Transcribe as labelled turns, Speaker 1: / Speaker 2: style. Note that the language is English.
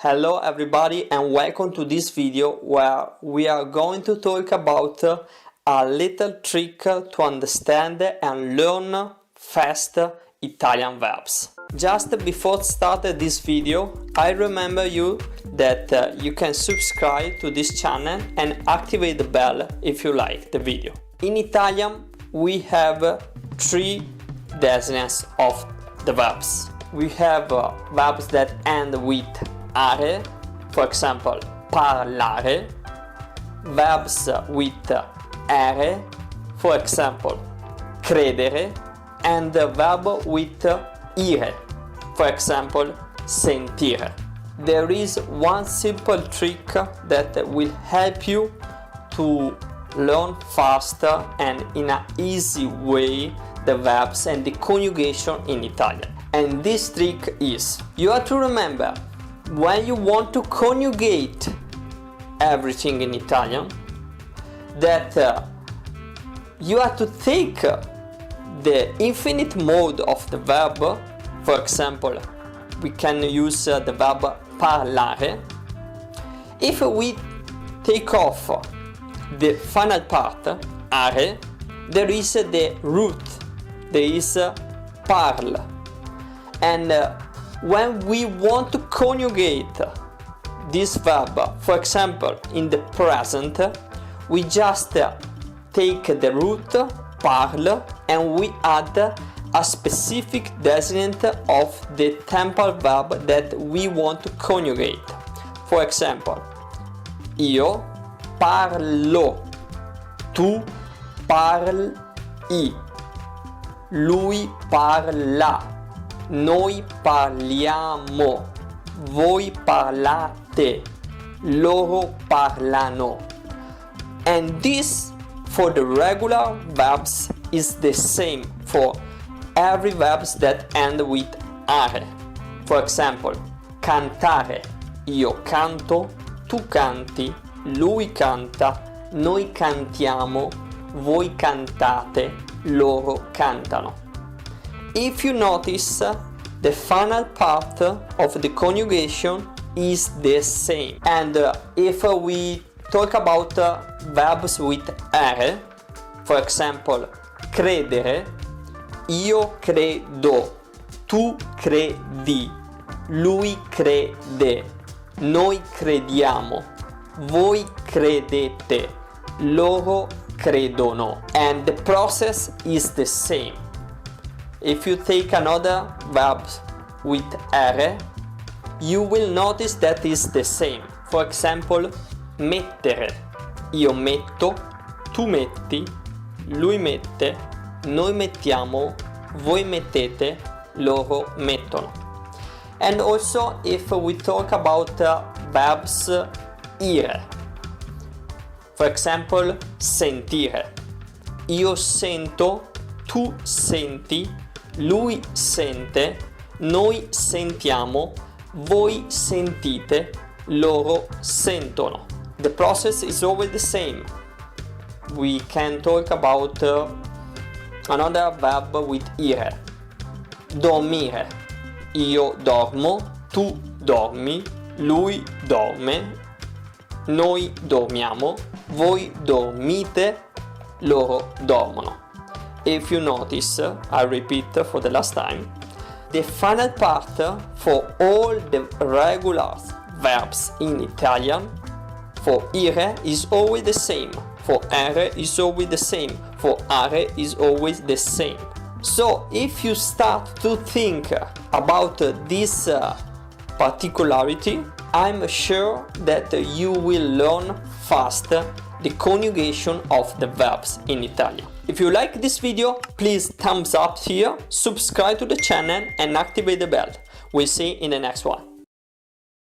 Speaker 1: Hello everybody and welcome to this video where we are going to talk about a little trick to understand and learn fast Italian verbs. Just before starting this video, I remember you that you can subscribe to this channel and activate the bell if you like the video. In Italian, we have three designations of the verbs. We have verbs that end with are, for example, parlare, verbs with ere, for example, credere, and the verb with ire, for example, sentire. There is one simple trick that will help you to learn faster and in an easy way the verbs and the conjugation in Italian. And this trick is, you have to remember, when you want to conjugate everything in Italian, that you have to take the infinite mode of the verb. For example, we can use the verb parlare. If we take off the final part, are, there is the root, there is parle. And when we want to conjugate this verb, for example, in the present, we just take the root, parle, and we add a specific designator of the temporal verb that we want to conjugate. For example, io parlo, tu parli, lui parla, noi parliamo, voi parlate, loro parlano. And this for the regular verbs is the same for every verbs that end with are. For example, cantare, io canto, tu canti, lui canta, noi cantiamo, voi cantate, loro cantano. If you notice, the final part of the conjugation is the same. And if we talk about verbs with ere, for example, credere, io credo, tu credi, lui crede, noi crediamo, voi credete, loro credono. And the process is the same. If you take another verb with ere, you will notice that is the same. For example, mettere, io metto, tu metti, lui mette, noi mettiamo, voi mettete, loro mettono. And also if we talk about verbs ire, for example, sentire, io sento, tu senti, lui sente, noi sentiamo, voi sentite, loro sentono. The process is always the same. We can talk about another verb with ire. Dormire. Io dormo, tu dormi, lui dorme, noi dormiamo, voi dormite, loro dormono. If you notice, I repeat for the last time, the final part for all the regular verbs in Italian, for ire is always the same, for ere is always the same, for are is always the same. So if you start to think about this particularity, I'm sure that you will learn fast the conjugation of the verbs in Italian. If you like this video, please thumbs up here, subscribe to the channel and activate the bell. We'll see you in the next one.